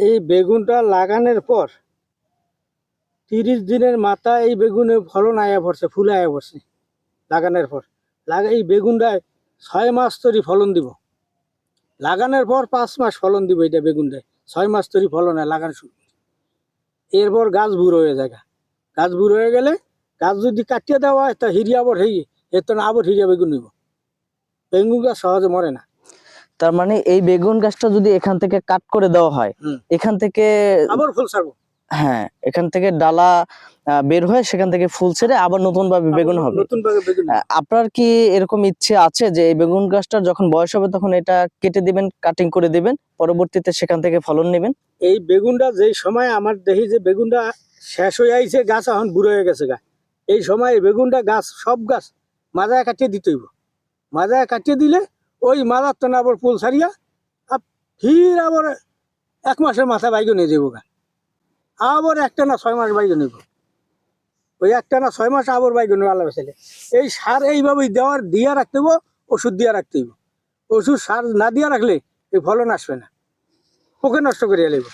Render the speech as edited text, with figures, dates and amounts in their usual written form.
এই বেগুনটা লাগানোর পর 30 দিনের মাথায় এই বেগুনে ফলন আয়া পড়ছে, ফুল আয়া পড়ছে। লাগানোর পর এই বেগুনটায় 6 মাস তরি ফলন দিব। লাগানোর পর 5 মাস ফলন দিব। এটা বেগুনটায় 6 মাস তরি ফলন হয় লাগানো শুরু। এরপর গাছ বুড়ো হয়ে যায়। গাছ বুড়ো হয়ে গেলে গাছ যদি কাটিয়ে দেওয়া হয় তা হিরিয়া আবার হয়ে এর তো আবার হিরিয়া বেগুন নিব। বেগুন গাছ সহজে মরে না। তার মানে এই বেগুন গাছটা যদি এখান থেকে কাট করে দেওয়া হয়, এখান থেকে আবার ফুল ছাড়বো। হ্যাঁ, এখান থেকে ডালা বের হয়ে সেখান থেকে ফুল ছেড়ে আবার নতুন ভাবে বেগুন হবে। আপনার কি এরকম ইচ্ছে আছে যে এই বেগুন গাছটা যখন বয়স হবে তখন এটা কেটে দিবেন, কাটিং করে দিবেন, পরবর্তীতে সেখান থেকে ফলন নেবেন? এই বেগুনটা যেই সময় আমার দেখি যে বেগুনটা শেষ হয়ে আইছে, গাছ এখন বুড়ো হয়ে গেছে, এই সময় বেগুনটা গাছ সব গাছ মাজায় কাটিয়ে দিতে হইব। মাজায় কাটিয়ে দিলে ওই মাজার তো আবার ফুল ছাড়িয়া ফির আবার 1 মাসের মাথা বাইকে নিয়ে যাবো। আবার একটা না 6 মাস বাইকে নেব। ওই একটা না 6 মাস আবার বাইকে নেব। আল্লাহ ছেলে এই সার এইভাবে দিয়া রাখতে হইব, ওষুধ দিয়া রাখতে হইব। ওষুধ সার না দিয়া রাখলে এই ফলন আসবে না, পোকে নষ্ট করে এলেব।